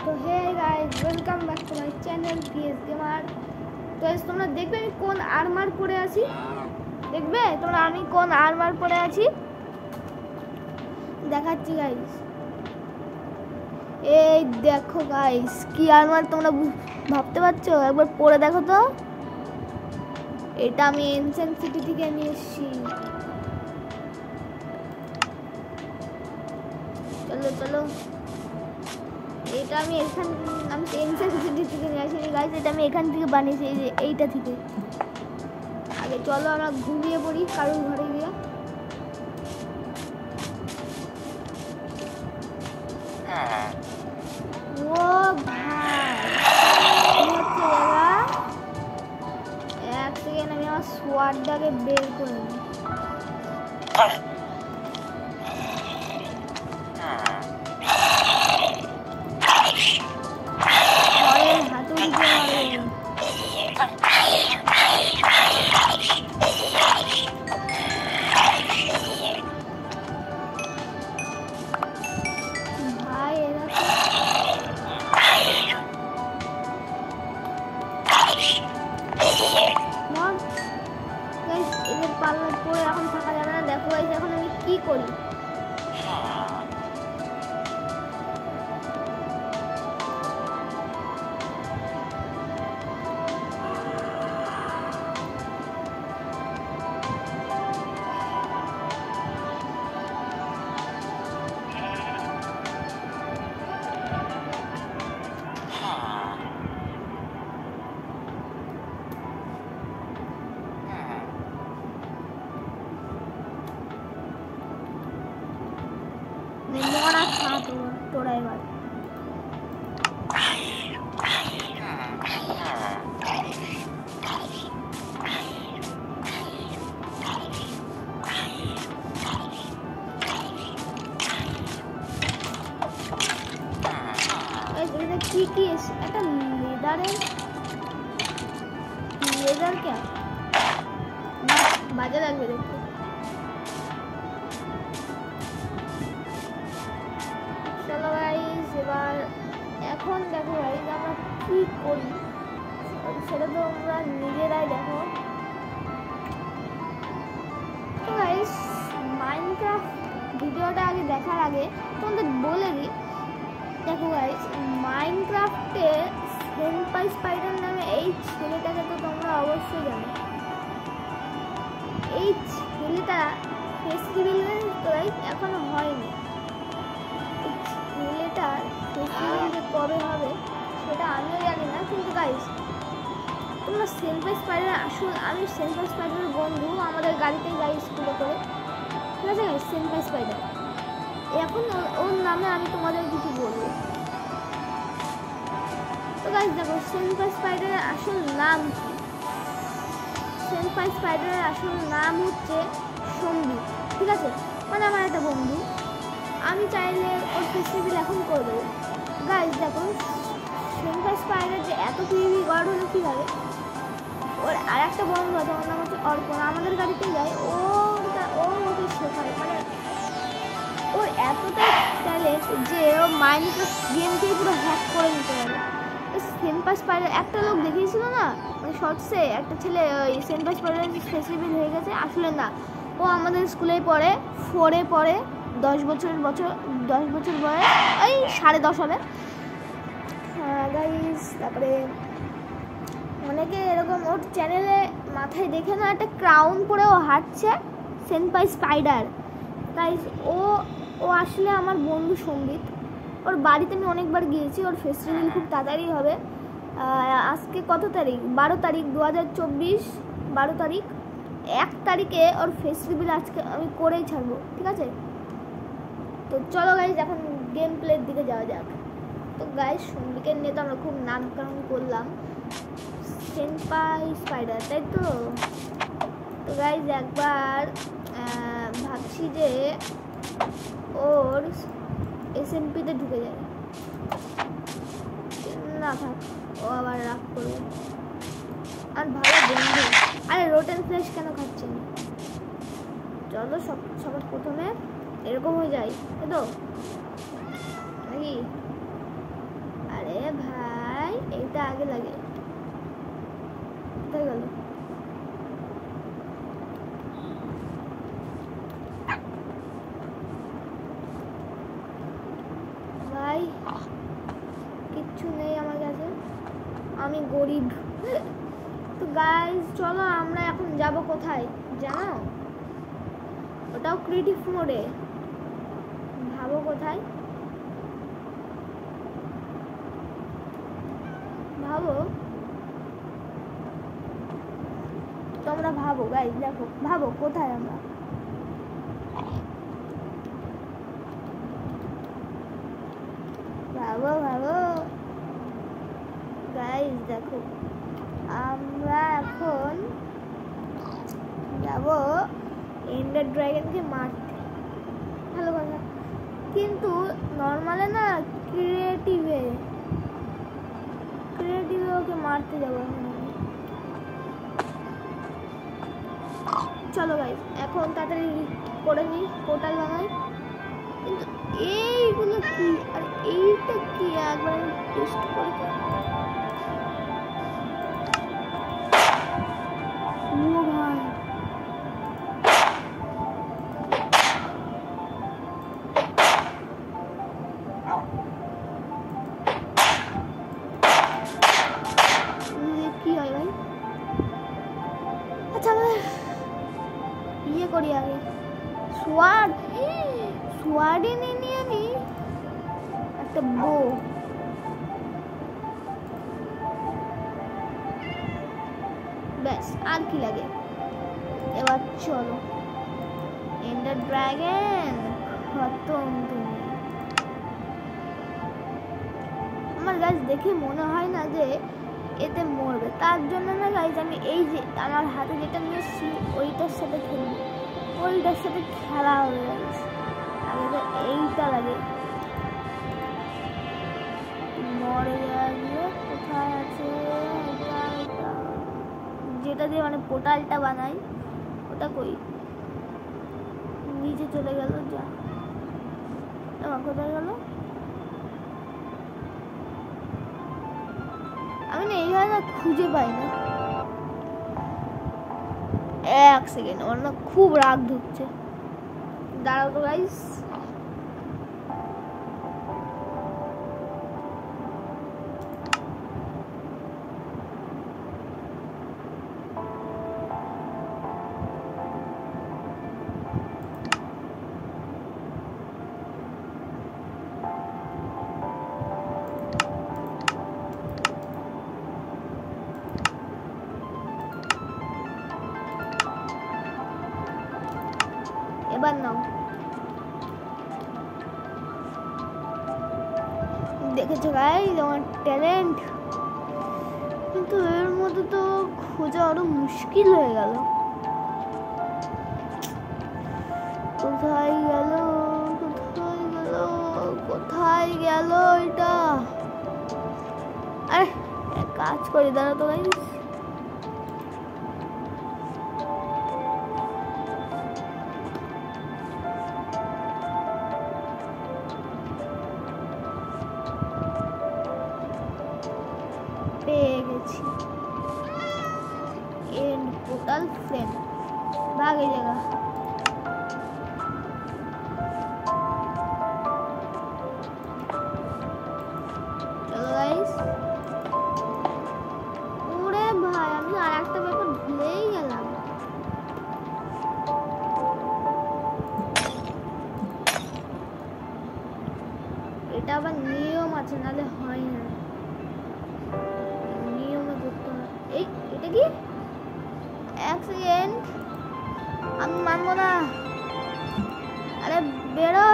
তো hey guys, welcome back to my channel VS Gamer. তো তোমরা দেখবে আমি কোন আর্মার পরে আছি, দেখবে তোমরা আমি কোন আর্মার পরে আছি দেখাচ্ছি গাইস। এই দেখো গাইস, কি আর্মার তোমরা ভাবতে পারছো? একবার পরে দেখো তো। এটা আমি এনসেন্ট সিটি থেকে নিয়ে এসেছি। চলো চলো, এটা আমি এনসেন্ট সিটি থেকে নিয়ে আসিনি গাইস, এটা আমি এখান থেকে বানিয়েছি, এই যে এইটা থেকে। আগে চলো আমরা ঘুমিয়ে পড়ি কারোর ঘরে গিয়ে। ও ভাই, এক সেকেন্ড আমি আমার সোয়ার্ডটাকে বের করে নিই। হাতুড়ি দিয়ে ভাই এরা এদের পাল্লা পরে এখন থাকা যাবে না। দেখো গাইস এখন আমি কি করি। মরা খা তোরা এবার। কি কি একটা লেদার কে বাজে লাগবে দেখতে। চলো গাইস এবার এখন দেখো গাইস আমরা কি করি সেটা তো আমরা নিজেরাই দেখো। তো গাইস মাইনক্রাফট ভিডিওটা আগে দেখার আগে তোমাদের বলে দিই, দেখো গাইস মাইনক্রাফটে সেনপাই স্পাইডার নামে এই ছেলেটাকে তো তোমরা অবশ্যই জানো। এই ছেলেটা ফেস্টিভ্যাল তো গাইস এখনো হয়নি। ছেলেটার ফেস্টিভ্যাল যে কবে হবে সেটা আমিও জানি না, কিন্তু গাইস তোমরা সেনপাই স্পাইডার আসুন। আমি সেনপাই স্পাইডারের বন্ধু, আমাদের গাড়িতে যাই স্কুলে করে, ঠিক আছে গাইস। সেনপাই স্পাইডার এখন ওর নামে আমি তোমাদের কিছু বলবো। তো গাইস দেখো সেনপাই স্পাইডারের আসল নাম কি? সেনপাই স্পাইডারের আসল নাম হচ্ছে সম্বিত, ঠিক আছে? মানে আমার একটা বন্ধু, আমি চাইলে ওর ফেস্টিভ্যাল এখন করে দেবো। গাইস দেখো সেনপাই স্পাইডার যে এত পিভি গড হলো কীভাবে? ওর আর একটা বন্ধু আছে, ওর নাম হচ্ছে অর্পণ, আমাদের গাড়িতে যায়, ও ওকে শেখায়। মানে ওর এতটাই ট্যালেন্ট যে ও মাইনক্রাফট গেমকেই পুরো হ্যাক করে নিতে পারে। সেনপাই স্পাইডার একটা লোক দেখিয়েছিল না মানে শর্টসে, একটা ছেলে ওই সেনপাই স্পাইডারের ফেস্টিভ্যাল হয়ে গেছে। আসলে না, ও আমাদের স্কুলেই পড়ে, 4-এ পড়ে, 10 বছর বয়স, ওই 10.5 হবে। হ্যাঁ গাইস তারপরে অনেকে এরকম ওর চ্যানেলে মাথায় দেখে না একটা ক্রাউন পরে ও হাঁটছে, সেনপাই স্পাইডার। গাইস ও আসলে আমার বন্ধু সম্বিত। ওর বাড়িতে আমি অনেকবার গিয়েছি। ওর ফেস্টিভ্যাল খুব তাড়াতাড়ি হবে। আজকে কত তারিখ? 12 তারিখ 2024, 12 তারিখ। 1 তারিখে ওর ফেস্টিভ্যাল আজকে আমি করেই ছাড়বো, ঠিক আছে? তো চলো গাইস এখন গেম প্লের দিকে যাওয়া যাক। তো গাইস সম্বিকের নিয়ে তো আমরা খুব নামকরণ করলাম, সেনপাই স্পাইডার, তাই তো? তো গাইস একবার ভাবছি যে ওর এসএমপিতে ঢুকে যায়। না থাক, ও আবার রাগ করবে। আর ভালো বন্ধু, আরে রোটেন ফ্লেশ কেন খাচ্ছেন? চলো সবার প্রথমে এরকম হয়ে যায়, তাই তো নাকি? আমি গরিব। তো গাইস চলো আমরা এখন যাব কোথায় জানো? ওটাও ক্রিয়েটিভ মোডে। ভাবো কোথায়? ভাবো, তোমরা ভাবো গাইস, দেখো ভাবো কোথায় আমরা। ভাবো ভাবো গাইস, দেখো আমরা এখন যাব এন্ডার ড্রাগনকে মারতে। ভালো কথা, কিন্তু নর্মালে না, ক্রিয়েটিভে ওকে মারতে যাবো। চলো গাইস এখন তাড়াতাড়ি করে নিই, পোর্টাল বানাই। কিন্তু এইগুলো কি আর এইটা কি, একবার টেস্ট করে। ও ভাই, কি হয় ভাই? আচ্ছা আমরা ইয়ে করি আগে, সোয়ার্ডে নিয়ে আমি একটা বো। ব্যাস আর কি লাগে। এবার চলো এন্ডার ড্রাগন খতম। তুমি আমার গাছ দেখে মনে হয় না যে এতে মরবে, তার জন্য না গাইজ আমি এই যে আমার হাতে যেটা নিয়েছি ওইটার সাথে খেলবো, ওইটার সাথে খেলা হবে গাইজ। আগে তো এইটা লাগে। মরে যাবে কোথায় আছে এটা, যেটা দিয়ে মানে পোর্টালটা বানাই ওটা কই? নিচে চলে গেল, যা কোথায় গেল? আমি না এইভাবে না খুঁজে পাই না। এক সেকেন্ড, আমার না খুব রাগ ঢুকছে। দাঁড়াও তো গাইস, এবার নাও। দেখেছো গাইস আমার ট্যালেন্ট, কিন্তু এর মধ্যে তো খোঁজা আরো মুশকিল হয়ে গেল। কোথায় গেল কোথায় গেল এটা? আরে কাজ করে দাঁড়া তো গাইস। পেয়ে গেছি এন্ড পোর্টাল ফ্রেম। ভাগ এই জায়গা। চলো গাইস। ওরে ভাই, আমি আর একটা ব্যাপার ভুলেই গেলাম। এটা আবার নিয়ম আছে, নাহলে হয় না। এই এটা কি? এক সেকেন্ড, আমি মানবো না। আরে বেরো,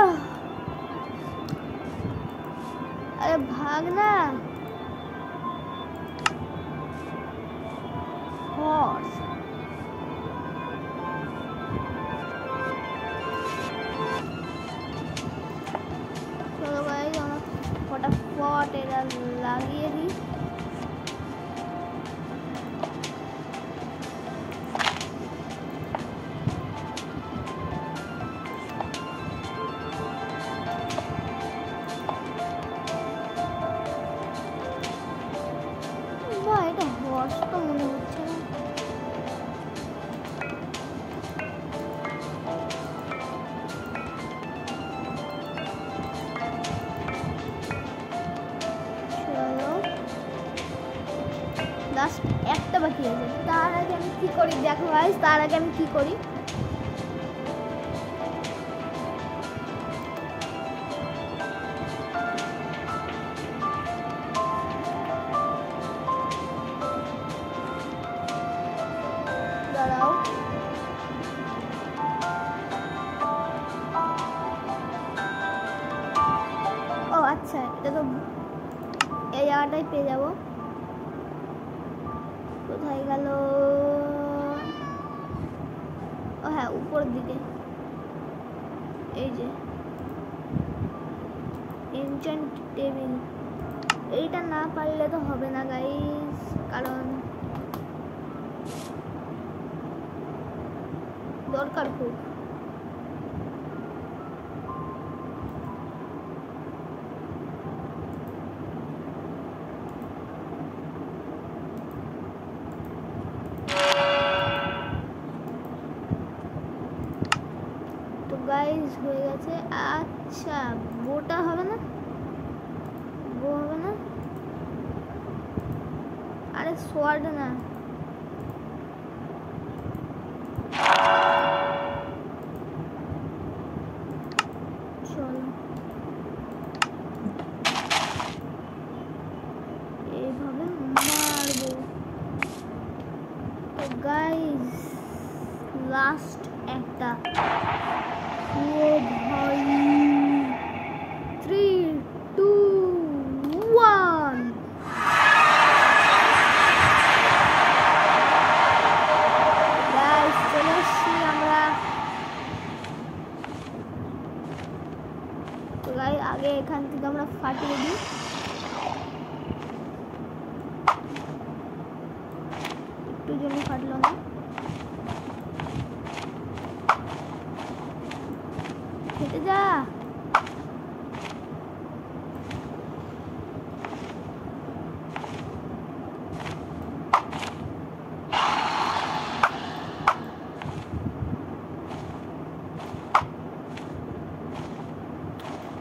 আরে ভাগ না। হর্স চলো ভাই, আমরা ফটাফট এটা লাগিয়ে দিই। এটা হর্স তো মনে হচ্ছে না। চলো লাস্ট একটা বাকি আছে। তার আগে আমি কি করি দেখো গাইস, তার আগে আমি কি করি, দাঁড়াও ও আচ্ছা, এটা তো এই জায়গাটাই পেয়ে যাবো। কোথায় গেল? ও হ্যাঁ, উপরের দিকে। এই যে এনচেন্ট টেবিল, এইটা না পারলে তো হবে না গাইস, কারণ দরকার খুব। তো গাইস হয়ে গেছে। আচ্ছা বোটা হবে না, বো হবে না, আরে সোয়ার্ড না, চলো এইভাবে মারবো। তো গাইস লাস্ট একটা, ও ভাই 3 2 1 গাইস চলে এসছি আমরা। তো গাইস আগে এখান থেকে আমরা ফাটিয়ে দিই। একটু জন্য ফাটলো না, ফেটে যা।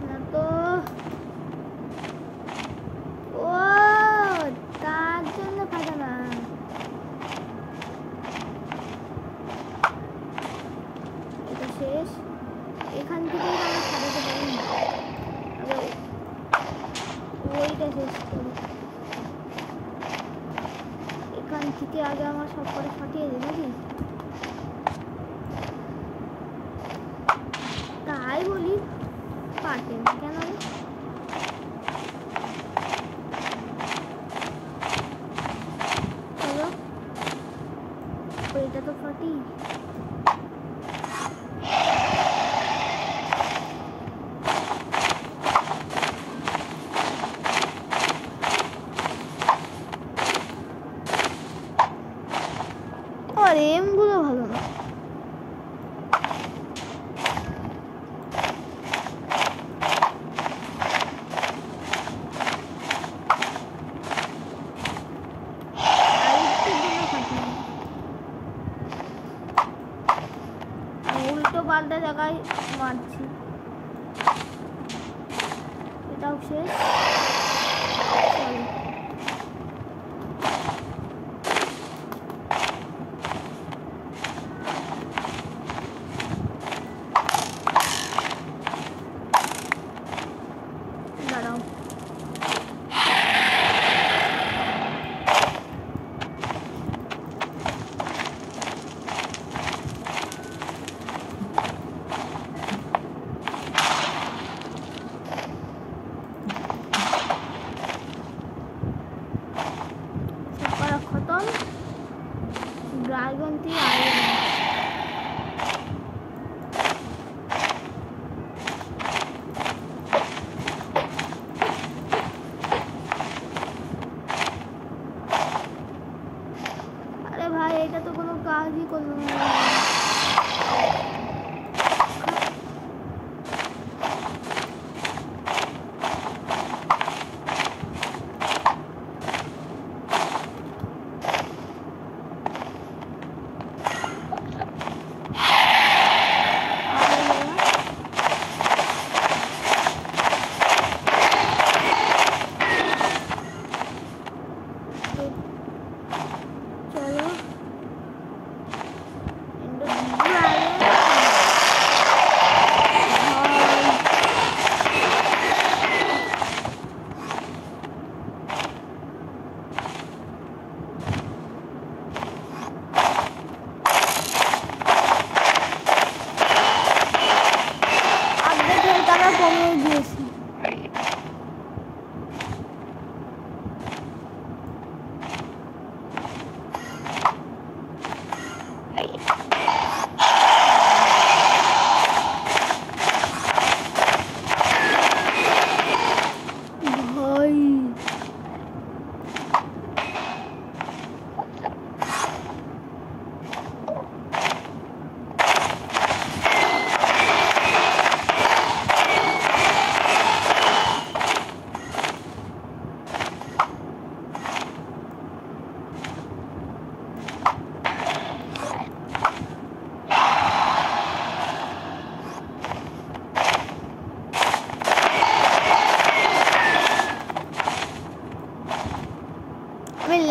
না তো ও তার জন্য ফাটা না। এটা শেষ, এখান থেকে আমরা ফাটাতে পারি না, ওইটা শেষ করি। এখান থেকে আগে আমার সব করে ফাটিয়ে দিই নাকি, তাই বলি ফাটে না কেন? চলো ওইটা তো ফাটি। আর এমগুলো ভালো না, উল্টো পাল্টা জায়গায় মারছি। এটাও শেষ, চলো দাঁড়াও।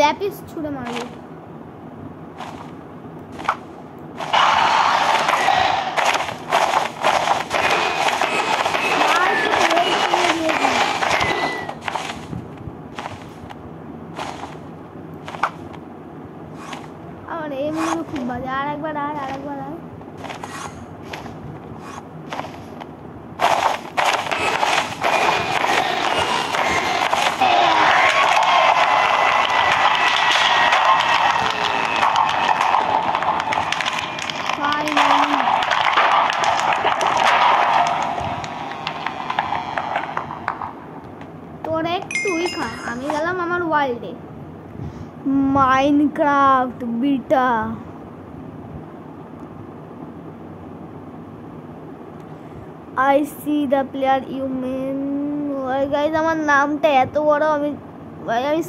ল্যাপিস ছুঁড়ে মারবো। আমার এমনি খুব বাজে। আরেকবার আর তোর একটুই খা, আমি গেলাম আমার ওয়ার্ল্ডে। Minecraft beta I see the player you mean. Guys আমার নামটা এত বড়, আমি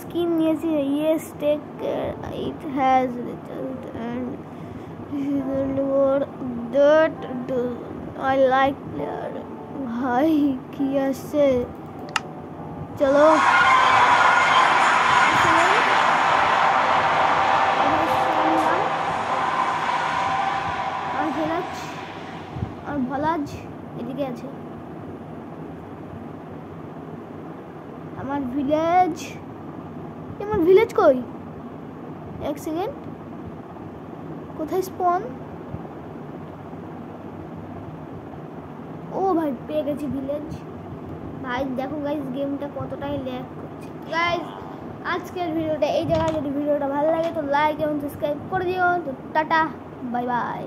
স্কিন নিয়েছি। Yes, take care. It has result and that I like player. ভাই কি আছে, চলো আর ভলাজ এদিকে আছে। আমার ভিলেজ কই? এক সেকেন্ড, কোথায় স্পন? ও ভাই পেয়ে গেছি ভিলেজ। ভাই দেখো গাইজ গেমটা কতটাই ল্যাগ করছে। গাইজ আজকের ভিডিওটা এই জায়গায়, যদি ভিডিওটা ভালো লাগে তো লাইক এবং সাবস্ক্রাইব করে দিও। তো টাটা, বাই বাই।